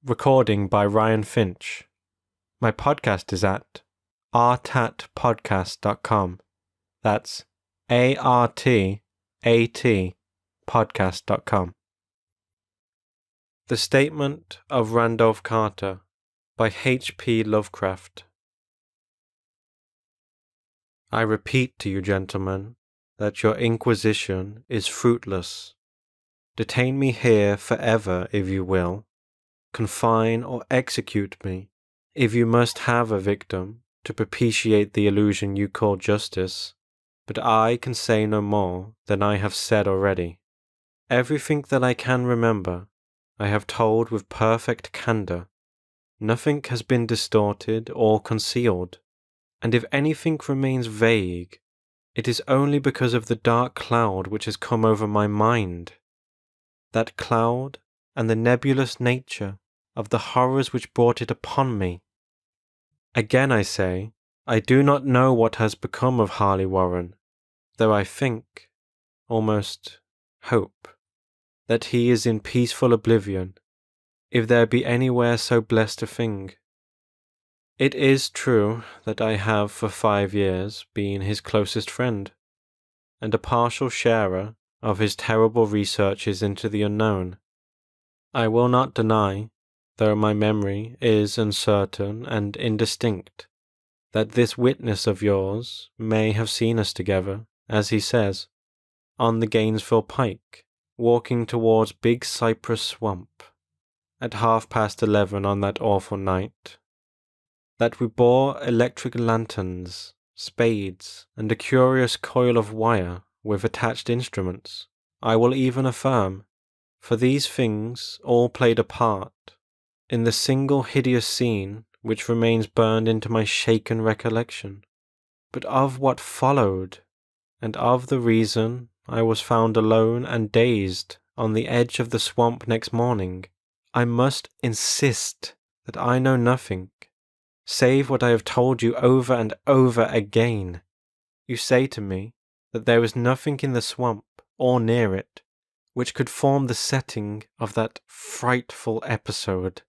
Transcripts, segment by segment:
Recording by Ryan Finch. My podcast is at artatpodcast.com. That's ARTAT podcast.com. The Statement of Randolph Carter by H.P. Lovecraft. I repeat to you, gentlemen, that your inquisition is fruitless. Detain me here forever if you will. Confine or execute me, if you must have a victim to propitiate the illusion you call justice, but I can say no more than I have said already. Everything that I can remember, I have told with perfect candour. Nothing has been distorted or concealed, and if anything remains vague, it is only because of the dark cloud which has come over my mind. That cloud and the nebulous nature of the horrors which brought it upon me. Again I say, I do not know what has become of Harley Warren, though I think, almost hope, that he is in peaceful oblivion, if there be anywhere so blessed a thing. It is true that I have for 5 years been his closest friend, and a partial sharer of his terrible researches into the unknown. I will not deny, though my memory is uncertain and indistinct, that this witness of yours may have seen us together, as he says, on the Gainesville Pike, walking towards Big Cypress Swamp, at 11:30 on that awful night. That we bore electric lanterns, spades, and a curious coil of wire with attached instruments, I will even affirm, for these things all played a part in the single hideous scene which remains burned into my shaken recollection. But of what followed, and of the reason I was found alone and dazed on the edge of the swamp next morning, I must insist that I know nothing, save what I have told you over and over again. You say to me that there is nothing in the swamp, or near it, which could form the setting of that frightful episode.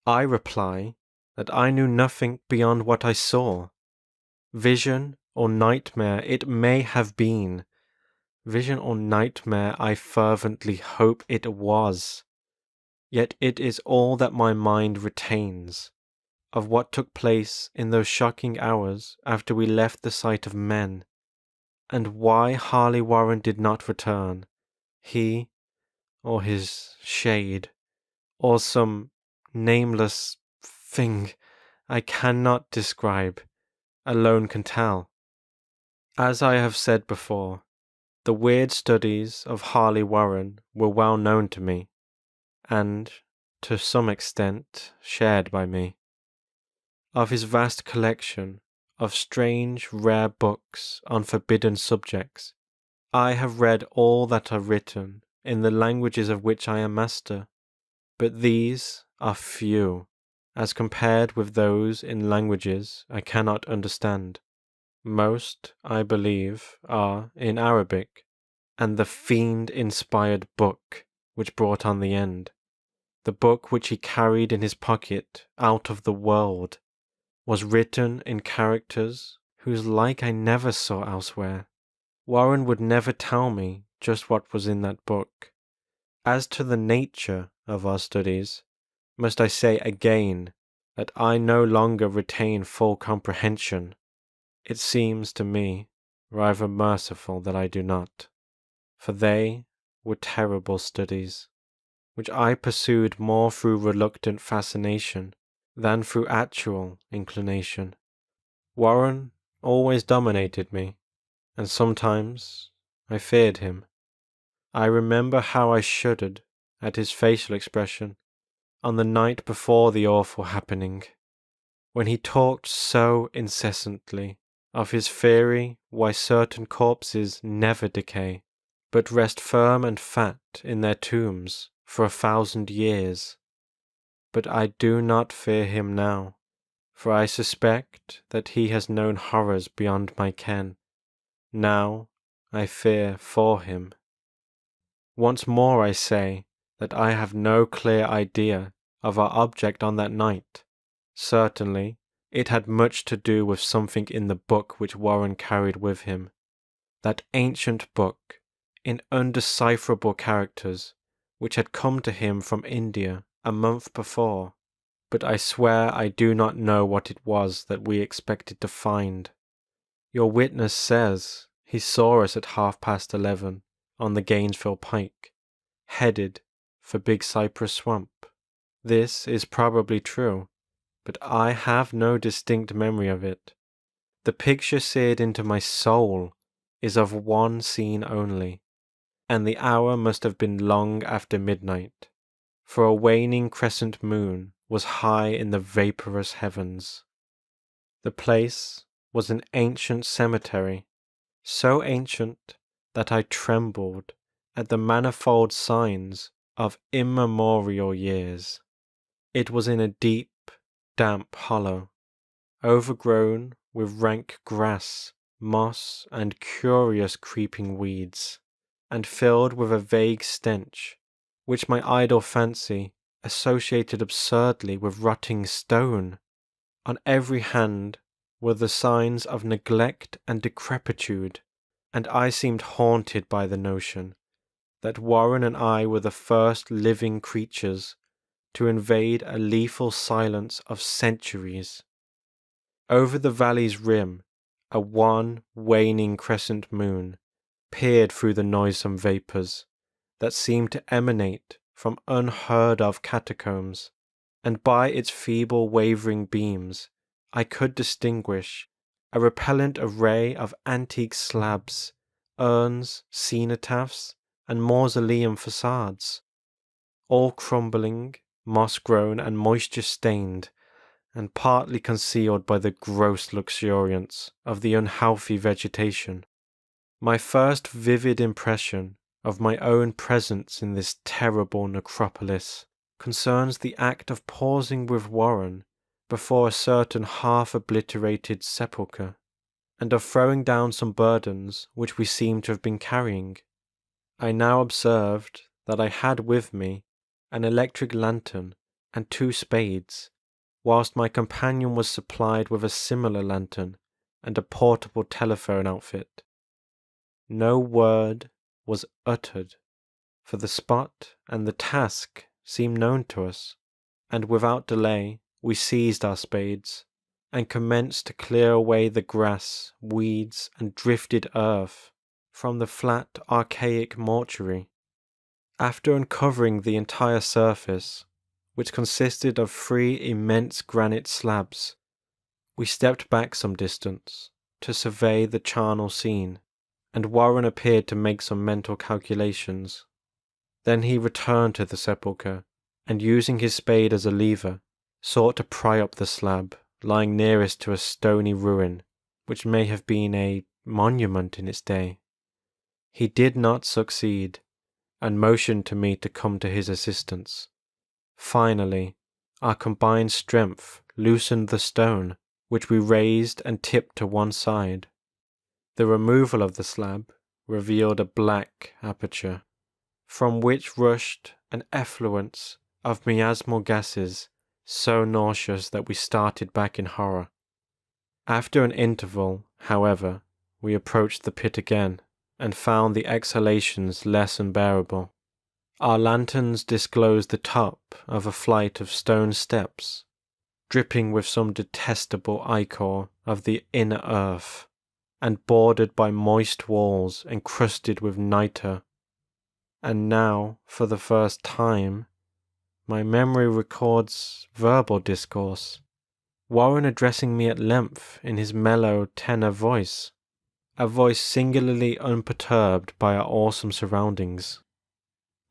I reply that I knew nothing beyond what I saw. Vision or nightmare it may have been. Vision or nightmare I fervently hope it was. Yet it is all that my mind retains of what took place in those shocking hours after we left the sight of men, and why Harley Warren did not return. He, or his shade, or some nameless thing I cannot describe, alone can tell. As I have said before, the weird studies of Harley Warren were well known to me, and, to some extent, shared by me. Of his vast collection of strange, rare books on forbidden subjects, I have read all that are written in the languages of which I am master, but these are few, as compared with those in languages I cannot understand. Most, I believe, are in Arabic, and the fiend-inspired book which brought on the end, the book which he carried in his pocket out of the world, was written in characters whose like I never saw elsewhere. Warren would never tell me just what was in that book. As to the nature of our studies, must I say again that I no longer retain full comprehension. It seems to me rather merciful that I do not, for they were terrible studies, which I pursued more through reluctant fascination than through actual inclination. Warren always dominated me, and sometimes I feared him. I remember how I shuddered at his facial expression on the night before the awful happening, when he talked so incessantly of his theory why certain corpses never decay, but rest firm and fat in their tombs for 1,000 years. But I do not fear him now, for I suspect that he has known horrors beyond my ken. Now I fear for him. Once more I say that I have no clear idea of our object on that night. Certainly, it had much to do with something in the book which Warren carried with him. That ancient book, in undecipherable characters, which had come to him from India a month before. But I swear I do not know what it was that we expected to find. Your witness says he saw us at 11:30 on the Gainesville Pike, headed for Big Cypress Swamp. This is probably true, but I have no distinct memory of it. The picture seared into my soul is of one scene only, and the hour must have been long after midnight, for a waning crescent moon was high in the vaporous heavens. The place was an ancient cemetery, so ancient that I trembled at the manifold signs of immemorial years. It was in a deep, damp hollow, overgrown with rank grass, moss, and curious creeping weeds, and filled with a vague stench, which my idle fancy associated absurdly with rotting stone. On every hand were the signs of neglect and decrepitude, and I seemed haunted by the notion that Warren and I were the first living creatures to invade a lethal silence of centuries. Over the valley's rim, a wan, waning crescent moon peered through the noisome vapours that seemed to emanate from unheard-of catacombs, and by its feeble wavering beams I could distinguish a repellent array of antique slabs, urns, cenotaphs, and mausoleum facades, all crumbling, moss-grown, and moisture-stained, and partly concealed by the gross luxuriance of the unhealthy vegetation. My first vivid impression of my own presence in this terrible necropolis concerns the act of pausing with Warren before a certain half-obliterated sepulchre, and of throwing down some burdens which we seemed to have been carrying. I now observed that I had with me an electric lantern and 2 spades, whilst my companion was supplied with a similar lantern and a portable telephone outfit. No word was uttered, for the spot and the task seemed known to us, and without delay we seized our spades and commenced to clear away the grass, weeds, and drifted earth from the flat, archaic mortuary. After uncovering the entire surface, which consisted of 3 immense granite slabs, we stepped back some distance to survey the charnel scene, and Warren appeared to make some mental calculations. Then he returned to the sepulchre, and using his spade as a lever, sought to pry up the slab lying nearest to a stony ruin which may have been a monument in its day. He did not succeed, and motioned to me to come to his assistance. Finally, our combined strength loosened the stone, which we raised and tipped to one side. The removal of the slab revealed a black aperture, from which rushed an effluence of miasmal gases so nauseous that we started back in horror. After an interval, however, we approached the pit again, and found the exhalations less unbearable. Our lanterns disclosed the top of a flight of stone steps, dripping with some detestable ichor of the inner earth, and bordered by moist walls encrusted with nitre. And now, for the first time, my memory records verbal discourse, Warren addressing me at length in his mellow tenor voice, a voice singularly unperturbed by our awesome surroundings.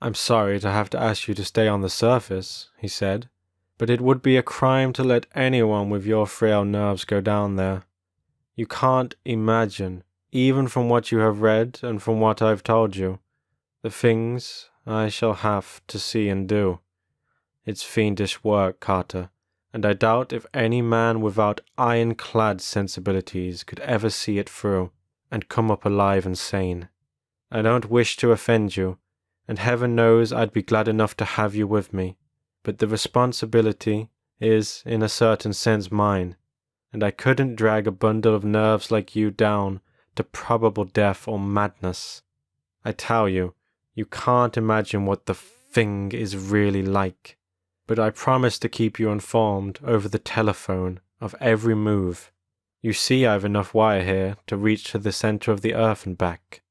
"I'm sorry to have to ask you to stay on the surface," he said, "but it would be a crime to let anyone with your frail nerves go down there. You can't imagine, even from what you have read and from what I've told you, the things I shall have to see and do. It's fiendish work, Carter, and I doubt if any man without ironclad sensibilities could ever see it through and come up alive and sane. I don't wish to offend you, and heaven knows I'd be glad enough to have you with me, but the responsibility is, in a certain sense, mine, and I couldn't drag a bundle of nerves like you down to probable death or madness. I tell you, you can't imagine what the thing is really like, but I promise to keep you informed over the telephone of every move. You see I've enough wire here to reach to the center of the earth and back.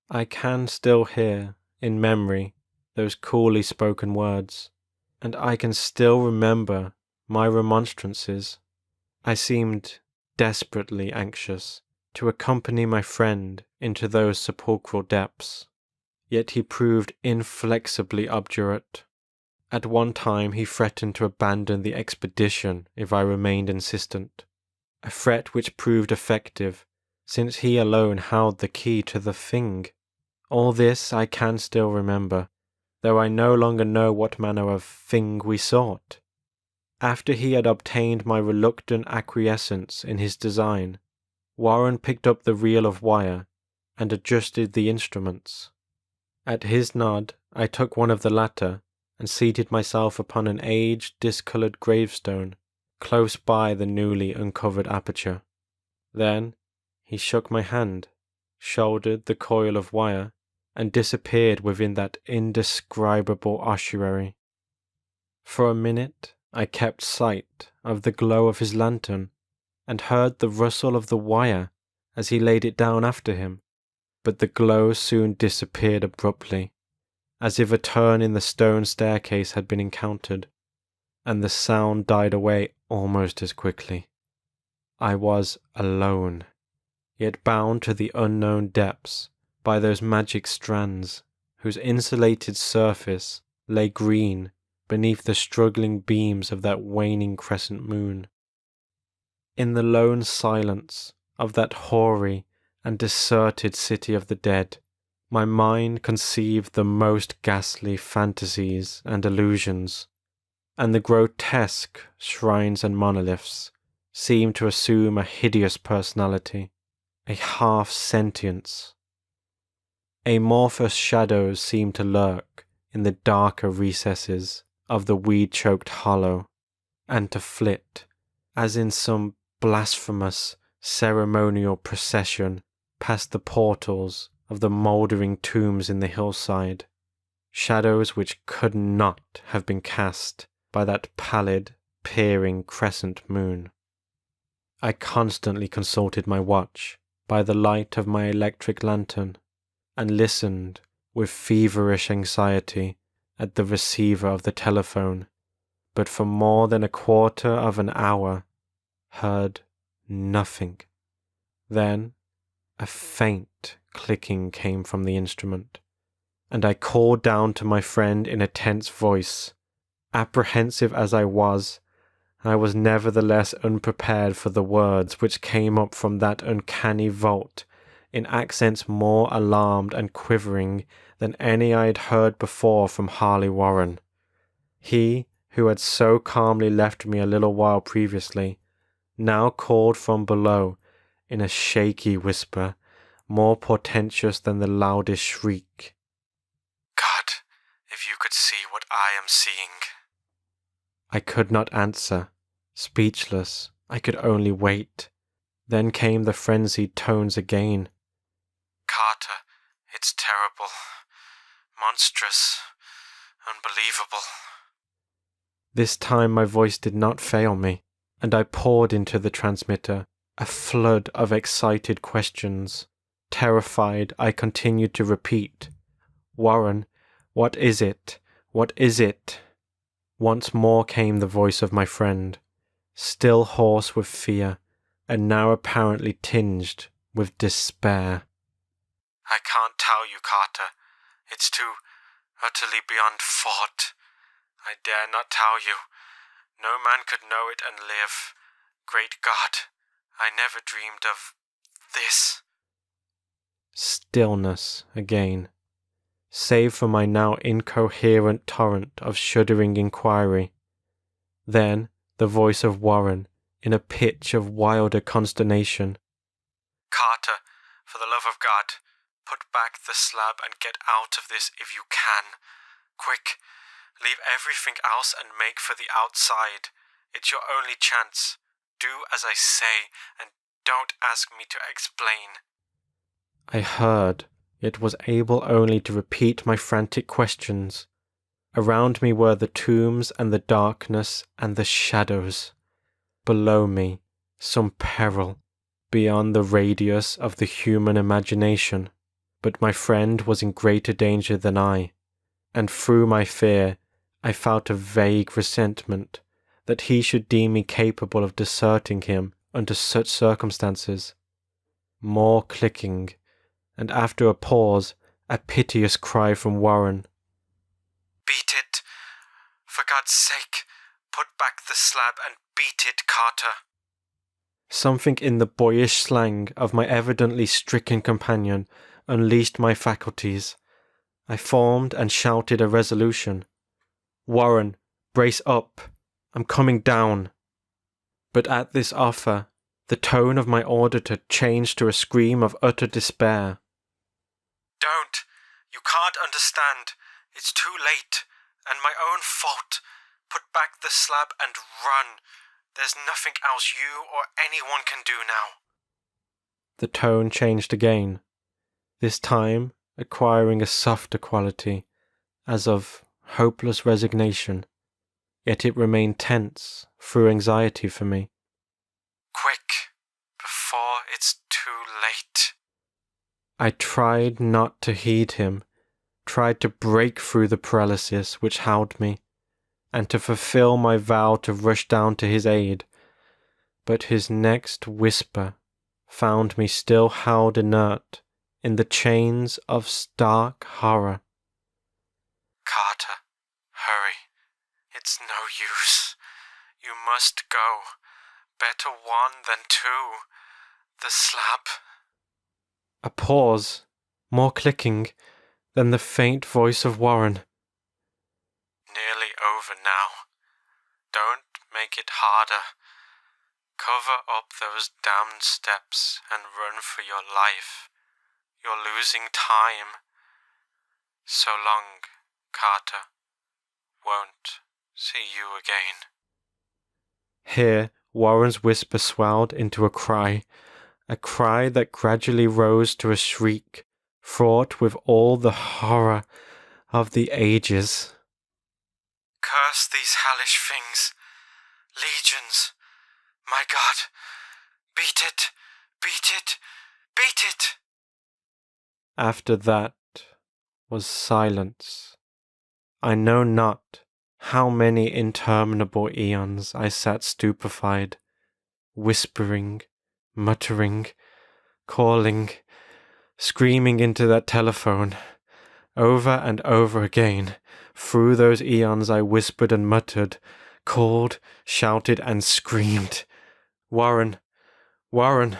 I can still hear, in memory, those coolly spoken words, and I can still remember my remonstrances. I seemed desperately anxious to accompany my friend into those sepulchral depths, yet he proved inflexibly obdurate. At one time he threatened to abandon the expedition if I remained insistent, a threat which proved effective, since he alone held the key to the thing. All this I can still remember, though I no longer know what manner of thing we sought. After he had obtained my reluctant acquiescence in his design, Warren picked up the reel of wire and adjusted the instruments. At his nod, I took one of the latter and seated myself upon an aged, discoloured gravestone close by the newly uncovered aperture. Then he shook my hand, shouldered the coil of wire, and disappeared within that indescribable ossuary. For a minute I kept sight of the glow of his lantern, and heard the rustle of the wire as he laid it down after him, but the glow soon disappeared abruptly, as if a turn in the stone staircase had been encountered, and the sound died away almost as quickly. I was alone, yet bound to the unknown depths by those magic strands whose insulated surface lay green beneath the struggling beams of that waning crescent moon. In the lone silence of that hoary and deserted city of the dead, my mind conceived the most ghastly fantasies and illusions, and the grotesque shrines and monoliths seemed to assume a hideous personality, a half-sentience. Amorphous shadows seemed to lurk in the darker recesses of the weed-choked hollow, and to flit, as in some blasphemous ceremonial procession, past the portals of the mouldering tombs in the hillside, shadows which could not have been cast by that pallid, peering crescent moon. I constantly consulted my watch by the light of my electric lantern, and listened with feverish anxiety at the receiver of the telephone, but for more than a quarter of an hour heard nothing. Then a faint clicking came from the instrument, and I called down to my friend in a tense voice. Apprehensive as I was nevertheless unprepared for the words which came up from that uncanny vault in accents more alarmed and quivering than any I had heard before from Harley Warren. He, who had so calmly left me a little while previously, now called from below in a shaky whisper, more portentous than the loudest shriek. God, if you could see what I am seeing. I could not answer. Speechless, I could only wait. Then came the frenzied tones again. Carter, it's terrible, monstrous, unbelievable. This time my voice did not fail me, and I poured into the transmitter a flood of excited questions. Terrified, I continued to repeat, "Warren, what is it? What is it?" Once more came the voice of my friend, still hoarse with fear, and now apparently tinged with despair. I can't tell you, Carter. It's too utterly beyond thought. I dare not tell you. No man could know it and live. Great God, I never dreamed of this. Stillness again, save for my now incoherent torrent of shuddering inquiry. Then the voice of Warren in a pitch of wilder consternation. Carter, for the love of God, put back the slab and get out of this if you can. Quick, Leave everything else and make for the outside. It's your only chance. Do as I say, and don't ask me to explain. I heard, yet was able only to repeat my frantic questions. Around me were the tombs and the darkness and the shadows. Below me, some peril, beyond the radius of the human imagination. But my friend was in greater danger than I, and through my fear I felt a vague resentment that he should deem me capable of deserting him under such circumstances. More clicking, and after a pause, a piteous cry from Warren. Beat it. For God's sake, put back the slab and beat it, Carter. Something in the boyish slang of my evidently stricken companion unleashed my faculties. I formed and shouted a resolution. Warren, brace up. I'm coming down. But at this offer, the tone of my auditor changed to a scream of utter despair. Don't. You can't understand. It's too late, and my own fault. Put back the slab and run. There's nothing else you or anyone can do now. The tone changed again, this time acquiring a softer quality, as of hopeless resignation, yet it remained tense through anxiety for me. Quick, before it's too late. I tried not to heed him, tried to break through the paralysis which held me, and to fulfill my vow to rush down to his aid, but his next whisper found me still held inert in the chains of stark horror. Carter, hurry. It's no use. You must go. Better one than two. The slab. A pause, more clicking, then the faint voice of Warren. Nearly over now. Don't make it harder. Cover up those damned steps and run for your life. You're losing time. So long, Carter. Won't see you again. Here Warren's whisper swelled into a cry that gradually rose to a shriek, fraught with all the horror of the ages. Curse these hellish things. Legions. My God. Beat it. Beat it. Beat it. After that was silence. I know not how many interminable eons I sat stupefied, whispering, muttering, calling, screaming into that telephone. Over and over again, through those eons I whispered and muttered, called, shouted and screamed. Warren, Warren,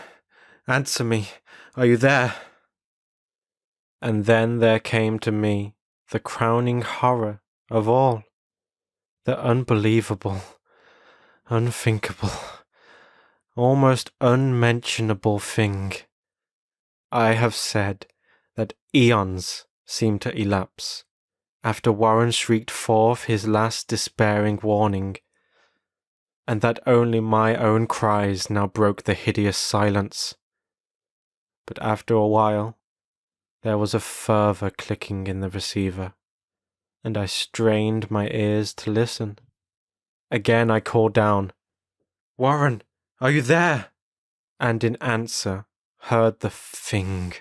answer me, are you there? And then there came to me the crowning horror of all, the unbelievable, unthinkable, almost unmentionable thing. I have said that eons seemed to elapse after Warren shrieked forth his last despairing warning, and that only my own cries now broke the hideous silence. But after a while, there was a further clicking in the receiver, and I strained my ears to listen. Again I called down, Warren, are you there? And in answer heard the thing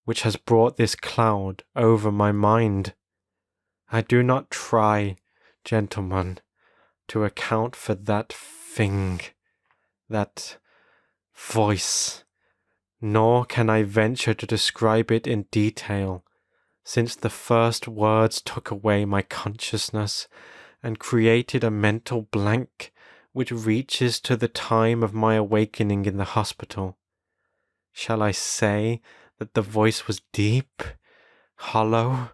which has brought this cloud over my mind. I do not try, gentlemen, to account for that thing, that voice, nor can I venture to describe it in detail, since the first words took away my consciousness and created a mental blank which reaches to the time of my awakening in the hospital. Shall I say that the voice was deep, hollow,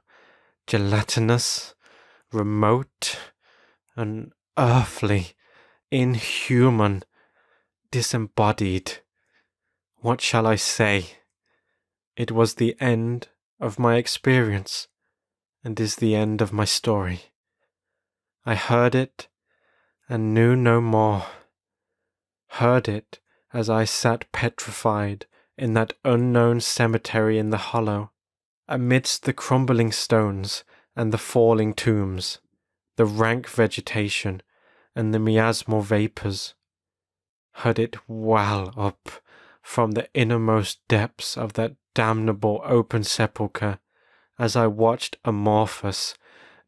gelatinous, remote, unearthly, inhuman, disembodied? What shall I say? It was the end of my experience, and is the end of my story. I heard it and knew no more. Heard it as I sat petrified in that unknown cemetery in the hollow, amidst the crumbling stones and the falling tombs, the rank vegetation and the miasmal vapours. Heard it well up from the innermost depths of that damnable open sepulchre as I watched amorphous,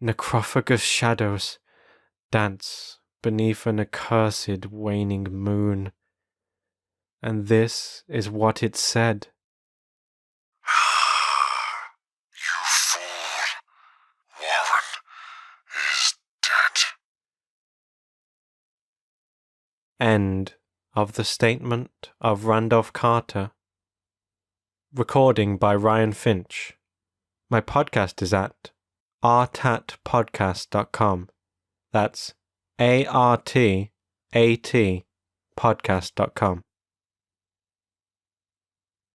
necrophagous shadows dance beneath an accursed waning moon. And this is what it said. You fool! Warren is dead. End of the statement of Randolph Carter. Recording by Ryan Finch. My podcast is at artatpodcast.com. That's ARTAT podcast.com.